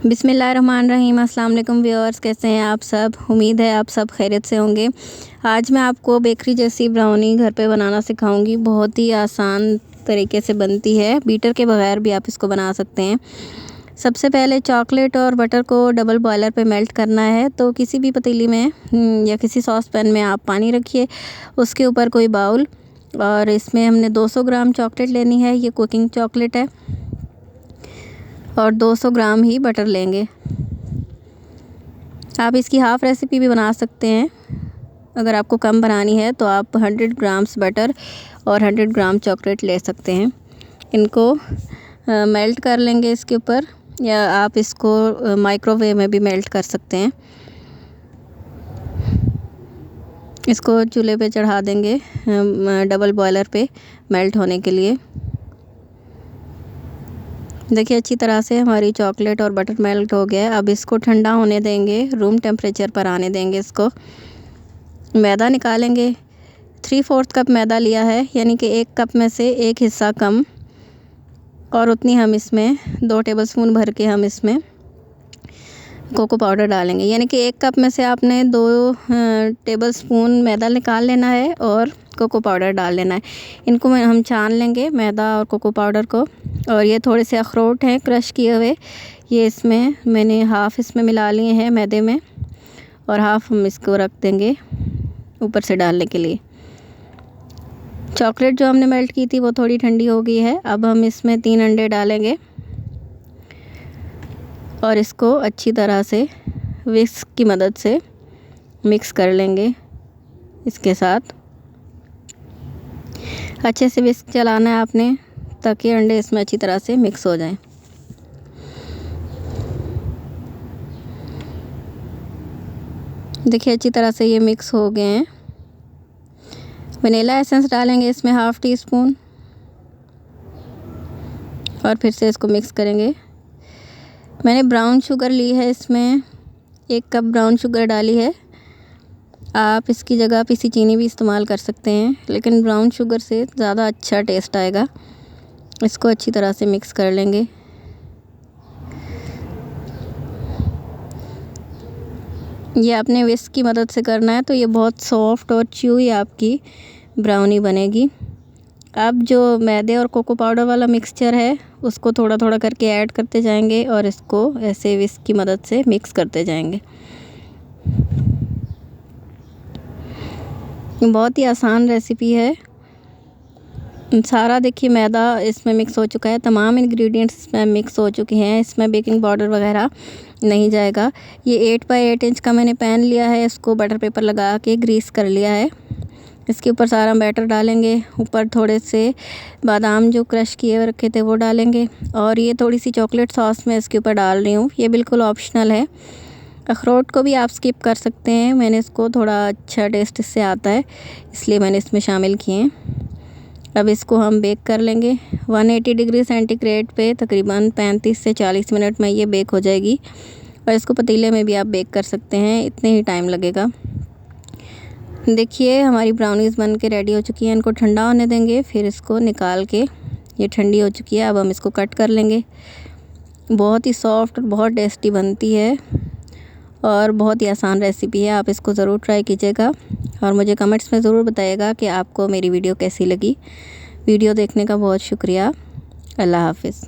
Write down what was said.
बिस्मिल्लाहिर्रहमानिर्रहीम। अस्सलाम वालेकुम व्यूअर्स, कैसे हैं आप सब? उम्मीद है आप सब खैरियत से होंगे। आज मैं आपको बेकरी जैसी ब्राउनी घर पे बनाना सिखाऊंगी। बहुत ही आसान तरीके से बनती है, बीटर के बगैर भी आप इसको बना सकते हैं। सबसे पहले चॉकलेट और बटर को डबल बॉयलर पे मेल्ट करना है। तो किसी भी पतीली में या किसी सॉस पैन में आप पानी रखिए, उसके ऊपर कोई बाउल, और इसमें हमने 200 ग्राम चॉकलेट लेनी है। ये कुकिंग चॉकलेट है, और 200 ग्राम ही बटर लेंगे। आप इसकी हाफ़ रेसिपी भी बना सकते हैं। अगर आपको कम बनानी है तो आप 100 ग्राम्स बटर और 100 ग्राम चॉकलेट ले सकते हैं। इनको मेल्ट कर लेंगे इसके ऊपर, या आप इसको माइक्रोवेव में भी मेल्ट कर सकते हैं। इसको चूल्हे पे चढ़ा देंगे डबल बॉयलर पे मेल्ट होने के लिए। देखिए अच्छी तरह से हमारी चॉकलेट और बटर मेल्ट हो गया है। अब इसको ठंडा होने देंगे, रूम टेम्परेचर पर आने देंगे इसको। मैदा निकालेंगे। 3/4 कप मैदा लिया है, यानी कि 1 कप में से 1 हिस्सा कम, और उतनी हम इसमें 2 टेबलस्पून भर के हम इसमें कोको पाउडर डालेंगे। यानी कि 1 कप में से आपने 2 टेबलस्पून मैदा निकाल लेना है और कोको पाउडर डाल लेना है। इनको हम छान लेंगे, मैदा और कोको पाउडर को। और ये थोड़े से अखरोट हैं क्रश किए हुए, ये इसमें मैंने हाफ़ इसमें मिला लिए हैं मैदे में, और हाफ़ हम इसको रख देंगे ऊपर से डालने के लिए। चॉकलेट जो हमने मेल्ट की थी वो थोड़ी ठंडी हो गई है। अब हम इसमें 3 अंडे डालेंगे और इसको अच्छी तरह से विस्क की मदद से मिक्स कर लेंगे। इसके साथ अच्छे से विस्क चलाना है आपने, ताकि अंडे इसमें अच्छी तरह से मिक्स हो जाएं। देखिए अच्छी तरह से ये मिक्स हो गए हैं। वनीला एसेंस डालेंगे इसमें हाफ़ टी स्पून, और फिर से इसको मिक्स करेंगे। मैंने ब्राउन शुगर ली है, इसमें 1 कप ब्राउन शुगर डाली है। आप इसकी जगह पिसी चीनी भी इस्तेमाल कर सकते हैं, लेकिन ब्राउन शुगर से ज़्यादा अच्छा टेस्ट आएगा। इसको अच्छी तरह से मिक्स कर लेंगे। ये आपने विस्क की मदद से करना है, तो ये बहुत सॉफ्ट और च्यूई आपकी ब्राउनी बनेगी। अब जो मैदे और कोको पाउडर वाला मिक्सचर है उसको थोड़ा थोड़ा करके ऐड करते जाएंगे, और इसको ऐसे विस्क की मदद से मिक्स करते जाएंगे। बहुत ही आसान रेसिपी है। सारा देखिए मैदा इसमें मिक्स हो चुका है, तमाम इंग्रेडिएंट्स इसमें मिक्स हो चुके हैं। इसमें बेकिंग पाउडर वगैरह नहीं जाएगा। ये 8 बाई 8 इंच का मैंने पैन लिया है, इसको बटर पेपर लगा के ग्रीस कर लिया है। इसके ऊपर सारा बैटर डालेंगे। ऊपर थोड़े से बादाम जो क्रश किए हुए रखे थे वो डालेंगे, और ये थोड़ी सी चॉकलेट सॉस मैं इसके ऊपर डाल रही हूँ। ये बिल्कुल ऑप्शनल है। अखरोट को भी आप स्किप कर सकते हैं, मैंने इसको थोड़ा अच्छा टेस्ट इससे आता है इसलिए मैंने इसमें शामिल किए हैं। अब इसको हम बेक कर लेंगे 180 डिग्री सेंटीग्रेड पे तकरीबन 35 से 40 मिनट में ये बेक हो जाएगी। और इसको पतीले में भी आप बेक कर सकते हैं, इतने ही टाइम लगेगा। देखिए हमारी ब्राउनीज़ बन के रेडी हो चुकी हैं। इनको ठंडा होने देंगे, फिर इसको निकाल के, ये ठंडी हो चुकी है। अब हम इसको कट कर लेंगे। बहुत ही सॉफ्ट और बहुत टेस्टी बनती है, और बहुत ही आसान रेसिपी है। आप इसको ज़रूर ट्राई कीजिएगा, और मुझे कमेंट्स में ज़रूर बताइएगा कि आपको मेरी वीडियो कैसी लगी। वीडियो देखने का बहुत शुक्रिया। अल्लाह हाफ़िज़।